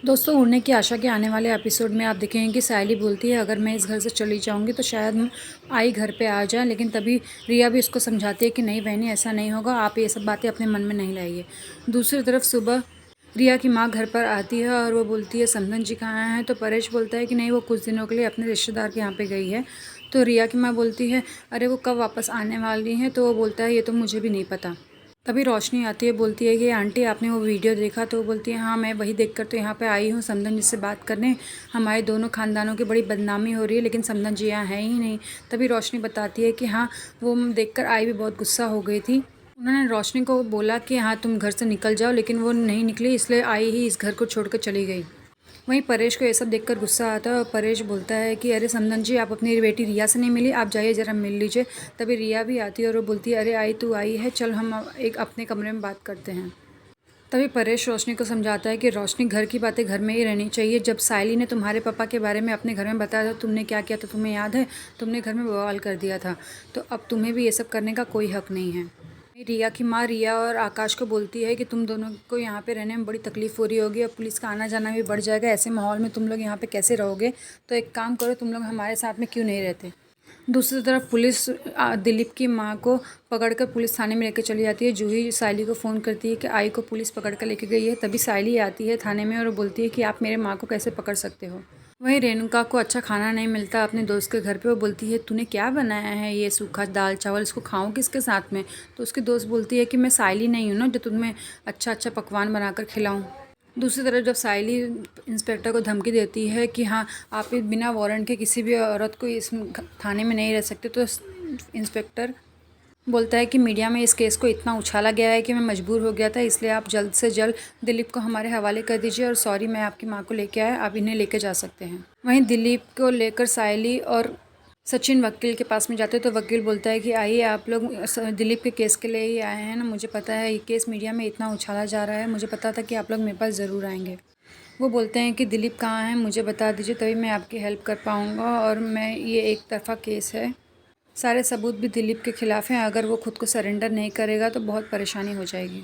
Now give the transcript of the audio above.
दोस्तों, उड़ने की आशा के आने वाले एपिसोड में आप देखेंगे कि सायली बोलती है अगर मैं इस घर से चली जाऊंगी तो शायद आई घर पे आ जाए, लेकिन तभी रिया भी उसको समझाती है कि नहीं बहनी, ऐसा नहीं होगा, आप ये सब बातें अपने मन में नहीं लाइए। दूसरी तरफ सुबह रिया की माँ घर पर आती है और वो बोलती है समधन जी कहाँ हैं, तो परेश बोलता है कि नहीं, वो कुछ दिनों के लिए अपने रिश्तेदार के यहाँ पे गई है। तो रिया की माँ बोलती है अरे वो कब वापस आने वाली हैं, तो वो बोलता है ये तो मुझे भी नहीं पता। तभी रोशनी आती है, बोलती है कि आंटी आपने वो वीडियो देखा, तो वो बोलती है हाँ मैं वही देखकर तो यहाँ पे आई हूँ समधन जी से बात करने। हमारे दोनों खानदानों की बड़ी बदनामी हो रही है, लेकिन समधन जी यहाँ है ही नहीं। तभी रोशनी बताती है कि हाँ वो देखकर आई भी बहुत गुस्सा हो गई थी। उन्होंने रोशनी को बोला कि हाँ तुम घर से निकल जाओ, लेकिन वो नहीं निकली, इसलिए आई ही इस घर को छोड़कर चली गई। वहीं परेश को ये सब देखकर गुस्सा आता है और परेश बोलता है कि अरे समधन जी, आप अपनी बेटी रिया से नहीं मिली, आप जाइए ज़रा मिल लीजिए। तभी रिया भी आती है और वो बोलती है अरे आई तू आई है, चल हम एक अपने कमरे में बात करते हैं। तभी परेश रोशनी को समझाता है कि रोशनी, घर की बातें घर में ही रहनी चाहिए। जब सायली ने तुम्हारे पापा के बारे में अपने घर में बताया था, तुमने क्या किया था तुम्हें याद है? तुमने घर में बवाल कर दिया था, तो अब तुम्हें भी ये सब करने का कोई हक नहीं है। रिया की माँ रिया और आकाश को बोलती है कि तुम दोनों को यहाँ पे रहने में बड़ी तकलीफ़ हो रही होगी और पुलिस का आना जाना भी बढ़ जाएगा, ऐसे माहौल में तुम लोग यहाँ पे कैसे रहोगे? तो एक काम करो, तुम लोग हमारे साथ में क्यों नहीं रहते? दूसरी तरफ पुलिस दिलीप की माँ को पकड़कर पुलिस थाने में लेकर चली जाती है। जूही सायली को फ़ोन करती है कि आई को पुलिस पकड़ कर लेके गई है। तभी सायली आती है थाने में और बोलती है कि आप मेरे माँ को कैसे पकड़ सकते हो? वहीं रेणुका को अच्छा खाना नहीं मिलता अपने दोस्त के घर पे। वो बोलती है तूने क्या बनाया है ये सूखा दाल चावल, इसको खाऊं किसके साथ में? तो उसकी दोस्त बोलती है कि मैं सायली नहीं हूँ ना जो तुम्हें अच्छा अच्छा पकवान बनाकर खिलाऊं। दूसरी तरफ जब सायली इंस्पेक्टर को धमकी देती है कि हाँ आप बिना वारंट के किसी भी औरत को इस थाने में नहीं रह सकते, तो इंस्पेक्टर बोलता है कि मीडिया में इस केस को इतना उछाला गया है कि मैं मजबूर हो गया था, इसलिए आप जल्द से जल्द दिलीप को हमारे हवाले कर दीजिए और सॉरी मैं आपकी माँ को लेके आया, आप इन्हें लेके जा सकते हैं। वहीं दिलीप को लेकर सायली और सचिन वकील के पास में जाते हैं, तो वकील बोलता है कि आइए आप लोग दिलीप के केस के लिए ही आए हैं ना, मुझे पता है ये केस मीडिया में इतना उछाला जा रहा है, मुझे पता था कि आप लोग मेरे पास ज़रूर आएंगे। वो बोलते हैं कि दिलीप कहाँ है, मुझे बता दीजिए, तभी मैं आपकी हेल्प कर पाऊँगा, और मैं ये एक तरफ़ा केस है, सारे सबूत भी दिलीप के खिलाफ़ हैं, अगर वो खुद को सरेंडर नहीं करेगा तो बहुत परेशानी हो जाएगी।